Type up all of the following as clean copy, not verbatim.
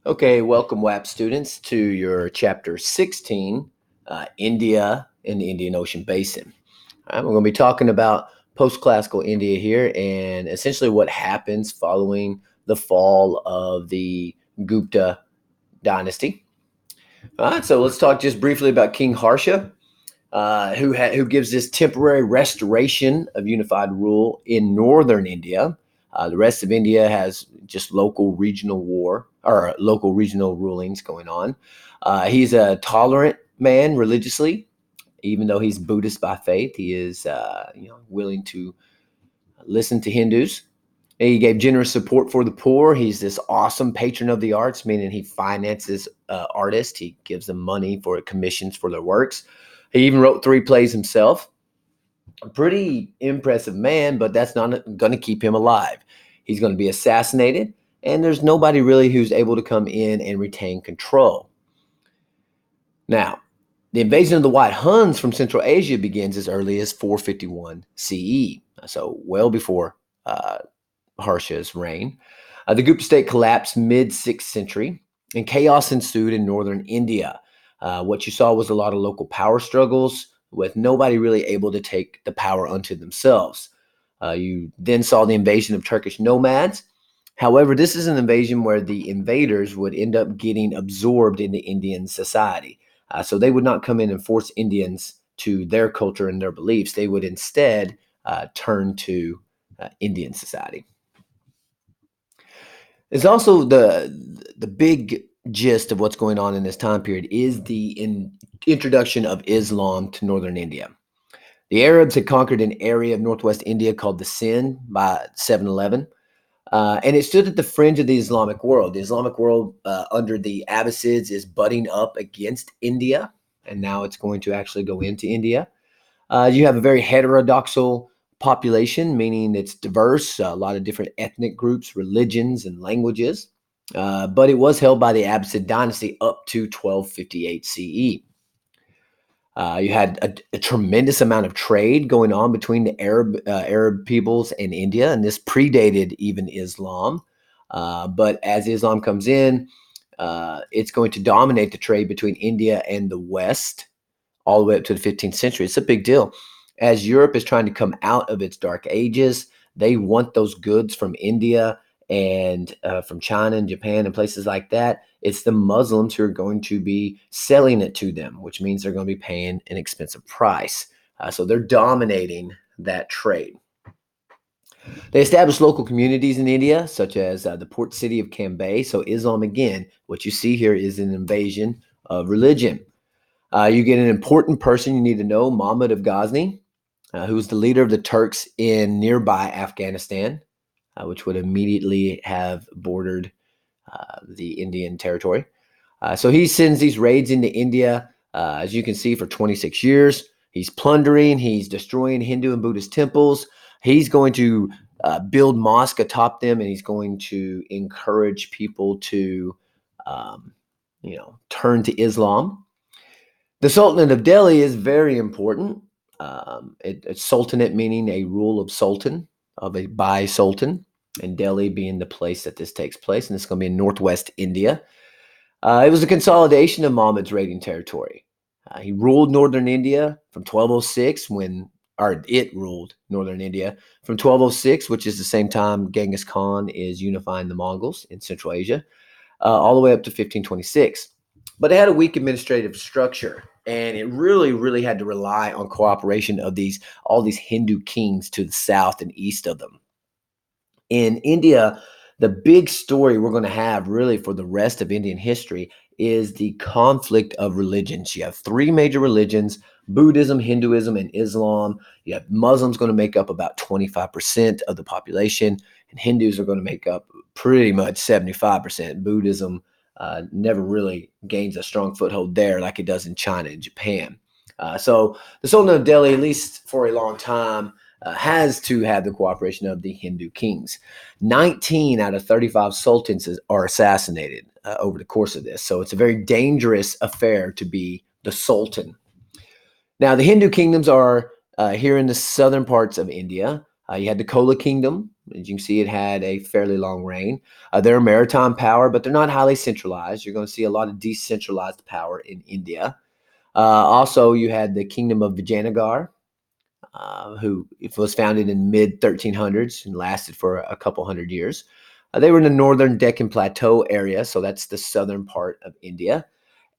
Okay, welcome WHAP students to your chapter 16, India and the Indian Ocean Basin. All right, we're going to be talking about post-classical India here and essentially what happens following the fall of the Gupta dynasty. All right, so let's talk just briefly about King Harsha, who gives this temporary restoration of unified rule in northern India. The rest of India has just local regional rulings going on. He's a tolerant man religiously, even though he's Buddhist by faith. He is, willing to listen to Hindus. He gave generous support for the poor. He's this awesome patron of the arts, meaning he finances artists. He gives them money for commissions for their works. He even wrote 3 plays himself. A pretty impressive man, but that's not going to keep him alive. He's going to be assassinated, and there's nobody really who's able to come in and retain control. Now, the invasion of the White Huns from Central Asia begins as early as 451 CE, so well before Harsha's reign. The Gupta state collapsed mid-6th century, and chaos ensued in northern India. What you saw was a lot of local power struggles, with nobody really able to take the power unto themselves. You then saw the invasion of Turkish nomads. However, this is an invasion where the invaders would end up getting absorbed into Indian society. So they would not come in and force Indians to their culture and their beliefs. They would instead turn to Indian society. It's also the big gist of what's going on in this time period is the introduction of Islam to northern India. The Arabs had conquered an area of northwest India called the Sind by 711, and it stood at the fringe of the Islamic world. The Islamic world under the Abbasids is butting up against India, and now it's going to actually go into India. You have a very heterodoxal population, meaning it's diverse, a lot of different ethnic groups, religions, and languages. But it was held by the Abbasid dynasty up to 1258 CE. You had a tremendous amount of trade going on between the Arab peoples and India, and this predated even Islam. But as Islam comes in, it's going to dominate the trade between India and the West all the way up to the 15th century. It's a big deal. As Europe is trying to come out of its dark ages, they want those goods from India and from China and Japan and places like that. It's the Muslims who are going to be selling it to them, which means they're going to be paying an expensive price. So they're dominating that trade. They established local communities in India, such as the port city of Cambay. So Islam, again, what you see here is an invasion of religion. You get an important person you need to know, Muhammad of Ghazni, who was the leader of the Turks in nearby Afghanistan, which would immediately have bordered the Indian territory. So he sends these raids into India, as you can see, for 26 years. He's plundering, he's destroying Hindu and Buddhist temples. He's going to build mosques atop them, and he's going to encourage people to, turn to Islam. The Sultanate of Delhi is very important. It's sultanate meaning a rule of sultan, by sultan, and Delhi being the place that this takes place, and it's going to be in northwest India. It was a consolidation of Muhammad's reigning territory. He ruled northern India from 1206 it ruled northern India from 1206, which is the same time Genghis Khan is unifying the Mongols in Central Asia, all the way up to 1526. But it had a weak administrative structure, and it really, really had to rely on cooperation of all these Hindu kings to the south and east of them. In India, the big story we're going to have really for the rest of Indian history is the conflict of religions. You have 3 major religions: Buddhism, Hinduism, and Islam. You have Muslims going to make up about 25% of the population, and Hindus are going to make up pretty much 75%. Buddhism never really gains a strong foothold there like it does in China and Japan. So the Sultan of Delhi, at least for a long time, has to have the cooperation of the Hindu kings. 19 out of 35 sultans are assassinated over the course of this. So it's a very dangerous affair to be the sultan. Now, the Hindu kingdoms are here in the southern parts of India. You had the Kola Kingdom. As you can see, it had a fairly long reign. They're a maritime power, but they're not highly centralized. You're going to see a lot of decentralized power in India. Also, you had the Kingdom of Vijayanagar, who was founded in mid 1300s and lasted for a couple hundred years. They were in the northern Deccan Plateau area, so that's the southern part of India.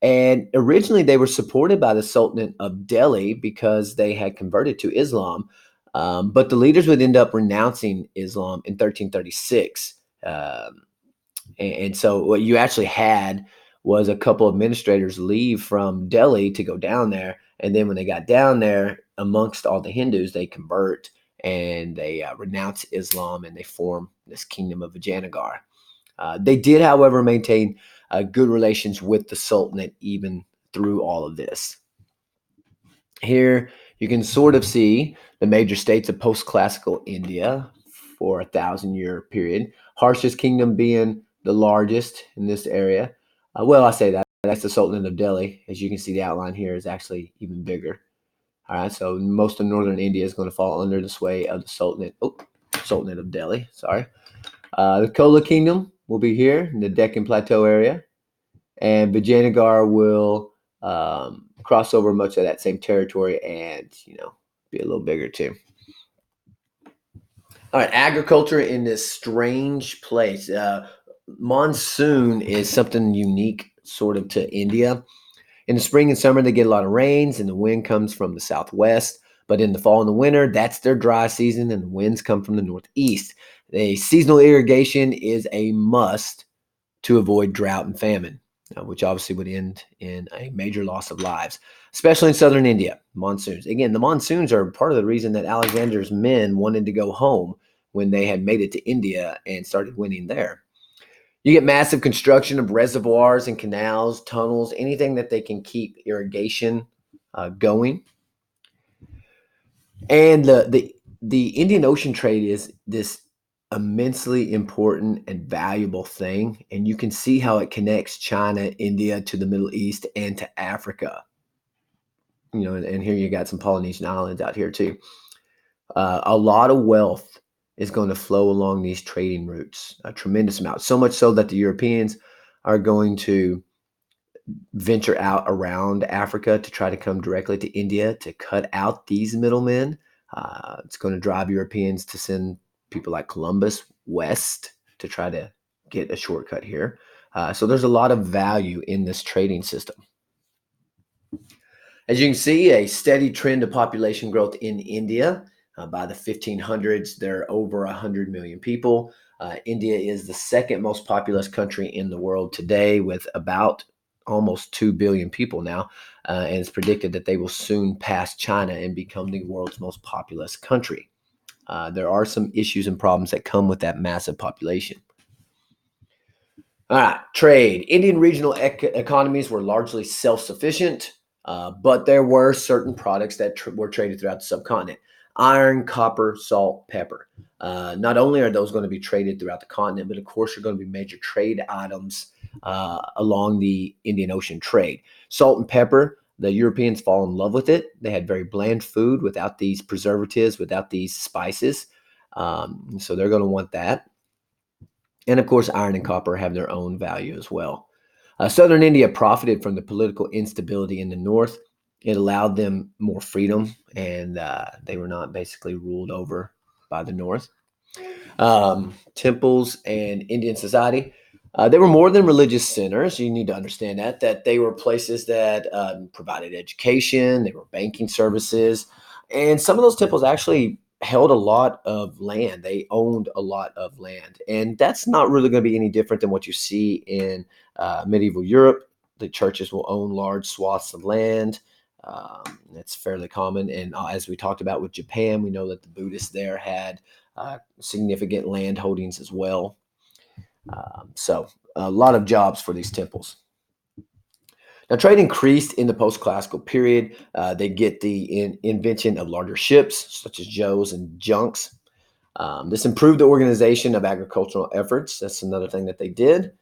And originally, they were supported by the Sultanate of Delhi because they had converted to Islam. But the leaders would end up renouncing Islam in 1336. And so, what you actually had was a couple of administrators leave from Delhi to go down there. And then, when they got down there, amongst all the Hindus, they convert and they renounce Islam and they form this kingdom of Vijayanagar. They did, however, maintain good relations with the Sultanate even through all of this. Here you can sort of see the major states of post-classical India for a 1,000-year period. Harsha's kingdom being the largest in this area. Well, I say that. That's the Sultanate of Delhi. As you can see, the outline here is actually even bigger. All right, so most of northern India is going to fall under the sway of the Sultanate of Delhi. Sorry. The Kola Kingdom will be here in the Deccan Plateau area, and Vijayanagar will cross over much of that same territory and, be a little bigger too. All right, agriculture in this strange place. Monsoon is something unique sort of to India. In the spring and summer, they get a lot of rains and the wind comes from the southwest. But in the fall and the winter, that's their dry season and the winds come from the northeast. The seasonal irrigation is a must to avoid drought and famine, which obviously would end in a major loss of lives, especially in southern India. Monsoons. Again, the monsoons are part of the reason that Alexander's men wanted to go home when they had made it to India and started winning there. You get massive construction of reservoirs and canals, tunnels, anything that they can keep irrigation going. And the Indian Ocean trade is this immensely important and valuable thing, and you can see how it connects China, India to the Middle East and to Africa. And here you got some Polynesian islands out here too. A lot of wealth is going to flow along these trading routes, a tremendous amount. So much so that the Europeans are going to venture out around Africa to try to come directly to India to cut out these middlemen. It's going to drive Europeans to send people like Columbus west to try to get a shortcut here. So there's a lot of value in this trading system. As you can see, a steady trend of population growth in India. By the 1500s, there are over 100 million people. India is the second most populous country in the world today with about almost 2 billion people now. And it's predicted that they will soon pass China and become the world's most populous country. There are some issues and problems that come with that massive population. All right, trade. Indian regional economies were largely self-sufficient, but there were certain products that were traded throughout the subcontinent. Iron, copper, salt, pepper. Not only are those going to be traded throughout the continent, but of course, are going to be major trade items along the Indian Ocean trade. Salt and pepper, the Europeans fall in love with it. They had very bland food without these preservatives, without these spices. So they're going to want that. And of course, iron and copper have their own value as well. Southern India profited from the political instability in the north. It allowed them more freedom, and they were not basically ruled over by the north. Temples and Indian society, they were more than religious centers. You need to understand that they were places that provided education, they were banking services, and some of those temples actually held a lot of land. They owned a lot of land, and that's not really going to be any different than what you see in medieval Europe. The churches will own large swaths of land. That's fairly common. And as we talked about with Japan, we know that the Buddhists there had significant land holdings as well. So a lot of jobs for these temples. Now, trade increased in the post-classical period. They get the invention of larger ships, such as joes and junks. This improved the organization of agricultural efforts. That's another thing that they did.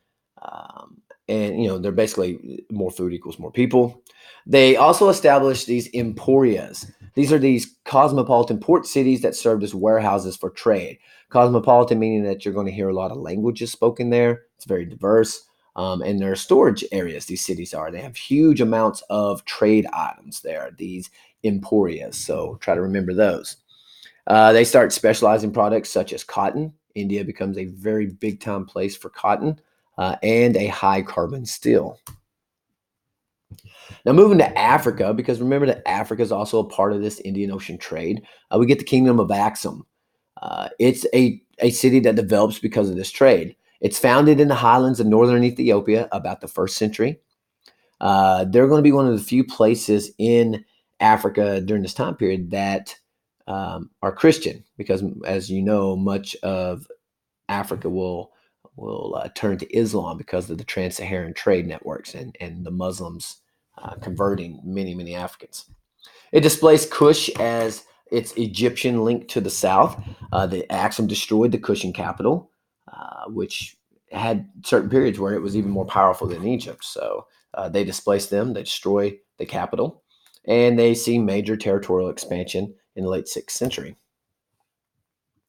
and they're basically more food equals more people. They also established these emporias. These are these cosmopolitan port cities that served as warehouses for trade. Cosmopolitan meaning that you're going to hear a lot of languages spoken there. It's very diverse. And there are storage areas, these cities are. They have huge amounts of trade items there, these emporias. So try to remember those. They start specializing products such as cotton. India becomes a very big time place for cotton and a high carbon steel. Now, moving to Africa, because remember that Africa is also a part of this Indian Ocean trade, we get the Kingdom of Axum. It's a city that develops because of this trade. It's founded in the highlands of northern Ethiopia about the first century. They're going to be one of the few places in Africa during this time period that are Christian, because as you know, much of Africa will turn to Islam because of the trans-Saharan trade networks and the Muslims converting many Africans. It displaced Kush as its Egyptian link to the south. The Axum destroyed the Kushan capital, which had certain periods where it was even more powerful than Egypt. So they displaced them, they destroy the capital, and they see major territorial expansion in the late 6th century.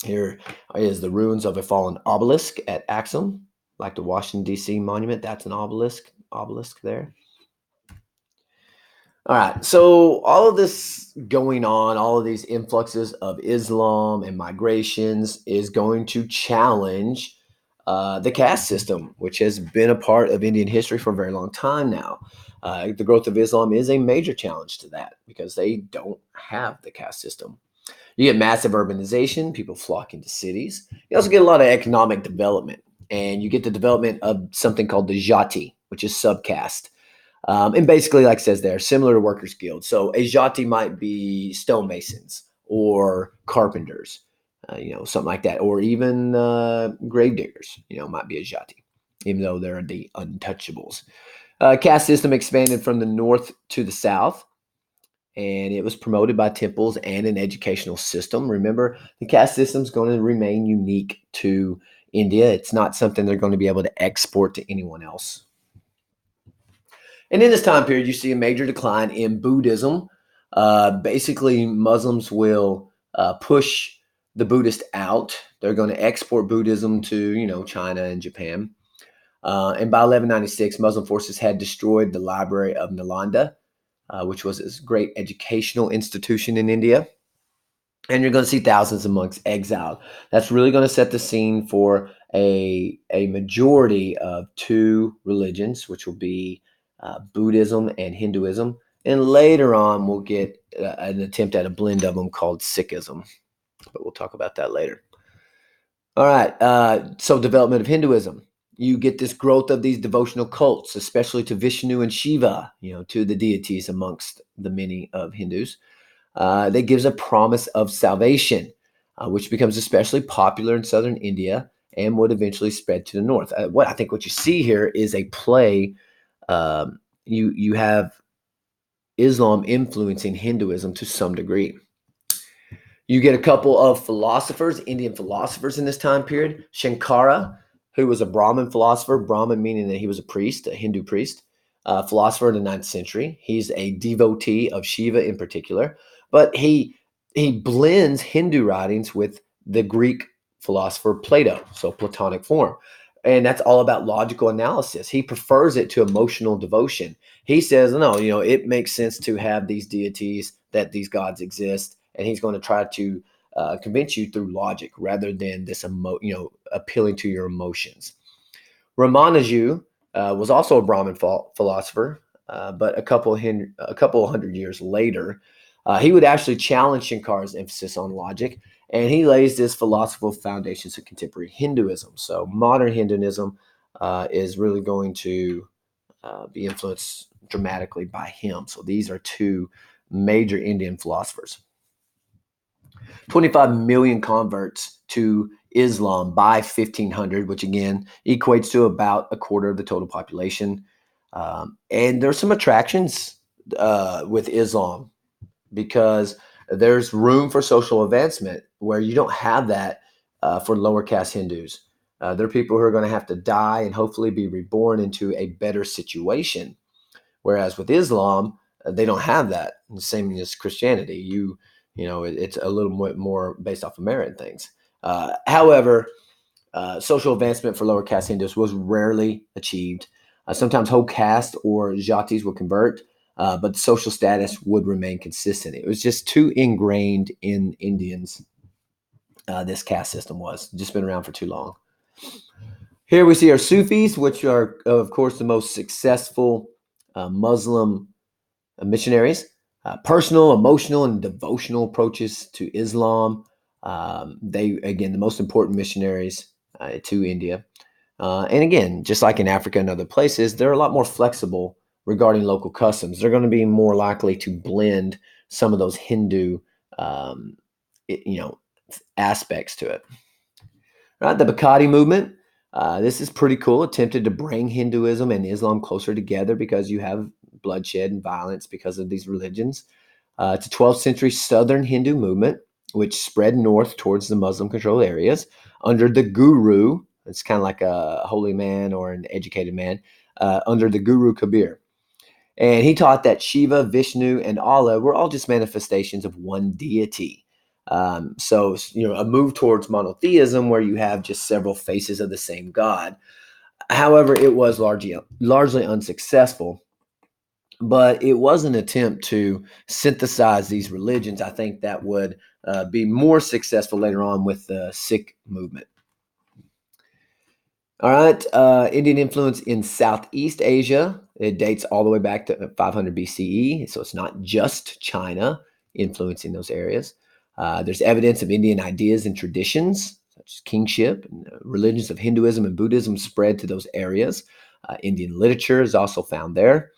Here is the ruins of a fallen obelisk at Axum, like the Washington, D.C. monument. That's an obelisk there. All right, so all of this going on, all of these influxes of Islam and migrations is going to challenge the caste system, which has been a part of Indian history for a very long time now. The growth of Islam is a major challenge to that because they don't have the caste system. You get massive urbanization, people flock into cities. You also get a lot of economic development, and you get the development of something called the jati, which is subcaste. And basically, like it says there, similar to workers' guilds. So a jati might be stonemasons or carpenters, something like that, or even grave diggers. Might be a jati, even though they're the untouchables. Caste system expanded from the north to the south, and it was promoted by temples and an educational system. Remember, the caste system is going to remain unique to India. It's not something they're going to be able to export to anyone else. And in this time period, you see a major decline in Buddhism. Basically, Muslims will push the Buddhist out. They're going to export Buddhism to, China and Japan. And by 1196, Muslim forces had destroyed the library of Nalanda, which was this great educational institution in India. And you're going to see thousands of monks exiled. That's really going to set the scene for a majority of two religions, which will be Buddhism and Hinduism. And later on, we'll get an attempt at a blend of them called Sikhism. But we'll talk about that later. All right. So development of Hinduism. You get this growth of these devotional cults, especially to Vishnu and Shiva, to the deities amongst the many of Hindus. That gives a promise of salvation, which becomes especially popular in southern India and would eventually spread to the north. What you see here is a play. You have Islam influencing Hinduism to some degree. You get a couple of philosophers, Indian philosophers in this time period. Shankara, who was a Brahmin philosopher, Brahmin meaning that he was a priest, a Hindu priest, philosopher in the 9th century. He's a devotee of Shiva in particular, but he blends Hindu writings with the Greek philosopher Plato, so Platonic form. And that's all about logical analysis. He prefers it to emotional devotion. He says, no, it makes sense to have these deities, that these gods exist, and he's going to try to convince you through logic rather than this, appealing to your emotions. Ramanuju was also a Brahmin philosopher, but a couple hundred years later, he would actually challenge Shankara's emphasis on logic, and he lays this philosophical foundations of contemporary Hinduism. So modern Hinduism is really going to be influenced dramatically by him. So these are two major Indian philosophers. 25 million converts to Islam by 1500, which again equates to about a quarter of the total population. And there's some attractions with Islam because there's room for social advancement where you don't have that for lower caste Hindus. They're people who are going to have to die and hopefully be reborn into a better situation. Whereas with Islam, they don't have that. The same as Christianity. It's a little bit more based off of merit and things. However, social advancement for lower caste Hindus was rarely achieved. Sometimes whole caste or jatis would convert, but social status would remain consistent. It was just too ingrained in Indians. This caste system was just been around for too long. Here we see our Sufis, which are, of course, the most successful Muslim missionaries. Personal, emotional, and devotional approaches to Islam. They, again, the most important missionaries to India. And again, just like in Africa and other places, they're a lot more flexible regarding local customs. They're going to be more likely to blend some of those Hindu, um, aspects to it. Right, the Bhakti movement. This is pretty cool. Attempted to bring Hinduism and Islam closer together because you have bloodshed and violence because of these religions. It's a 12th century Southern Hindu movement, which spread north towards the Muslim-controlled areas under the Guru. It's kind of like a holy man or an educated man under the Guru Kabir. And he taught that Shiva, Vishnu, and Allah were all just manifestations of one deity. So, a move towards monotheism where you have just several faces of the same God. However, it was largely unsuccessful, but it was an attempt to synthesize these religions. I think that would be more successful later on with the Sikh movement. All right, Indian influence in Southeast Asia. It dates all the way back to 500 BCE, so it's not just China influencing those areas. There's evidence of Indian ideas and traditions, such as kingship, and religions of Hinduism and Buddhism spread to those areas. Indian literature is also found there.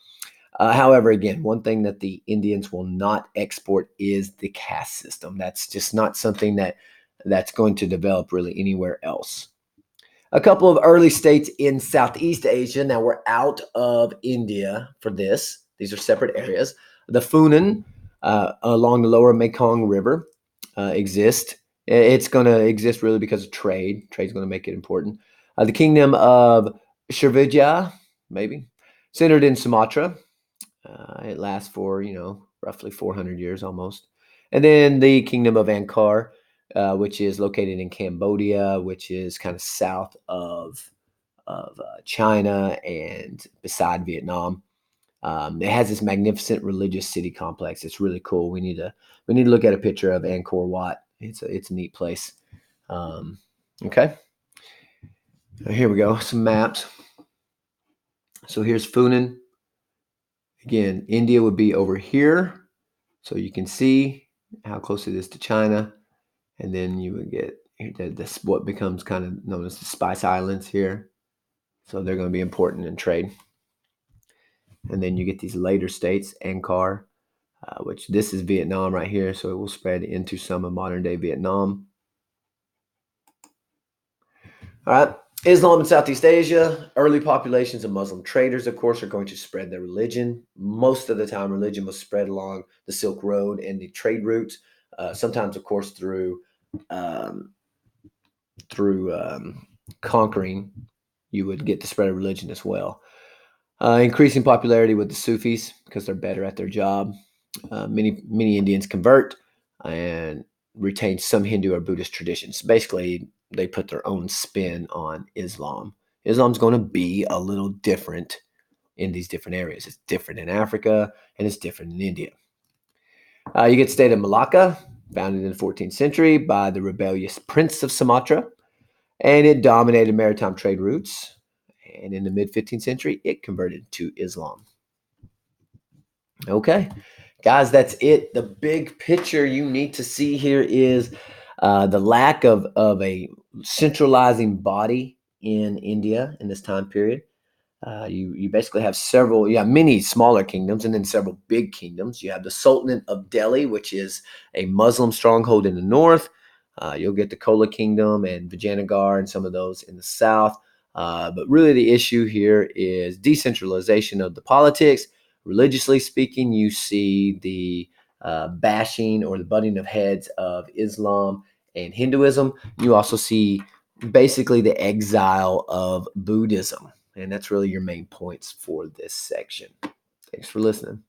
However, again, one thing that the Indians will not export is the caste system. That's just not something that's going to develop really anywhere else. A couple of early states in Southeast Asia. Now we're out of India for this. These are separate areas. The Funan along the lower Mekong River exist. It's going to exist really because of trade. Trade's going to make it important. The kingdom of Srivijaya, maybe, centered in Sumatra. It lasts for, roughly 400 years almost. And then the kingdom of Angkor, which is located in Cambodia, which is kind of south of China and beside Vietnam. It has this magnificent religious city complex. It's really cool. We need to look at a picture of Angkor Wat. It's a neat place. Okay. Here we go. Some maps. So here's Funan. Again, India would be over here. So you can see how close it is to China. And then you would get this what becomes kind of known as the Spice Islands here. So they're going to be important in trade. And then you get these later states, Angkor, which this is Vietnam right here. So it will spread into some of modern day Vietnam. All right. Islam in Southeast Asia. Early populations of Muslim traders, of course, are going to spread their religion. Most of the time, religion was spread along the Silk Road and the trade routes. Sometimes, of course, through conquering, you would get the spread of religion as well. Increasing popularity with the Sufis because they're better at their job. Many Indians convert and retain some Hindu or Buddhist traditions. Basically, they put their own spin on Islam. Islam's going to be a little different in these different areas. It's different in Africa and it's different in India. You get the state of Malacca, founded in the 14th century by the rebellious Prince of Sumatra, and it dominated maritime trade routes. And in the mid-15th century, it converted to Islam. Okay, guys, that's it. The big picture you need to see here is the lack of a centralizing body in India in this time period. You basically have many smaller kingdoms and then several big kingdoms. You have the Sultanate of Delhi, which is a Muslim stronghold in the north. You'll get the Kola Kingdom and Vijayanagar and some of those in the south. But really the issue here is decentralization of the politics. Religiously speaking, you see the bashing or the butting of heads of Islam and Hinduism. You also see basically the exile of Buddhism. And that's really your main points for this section. Thanks for listening.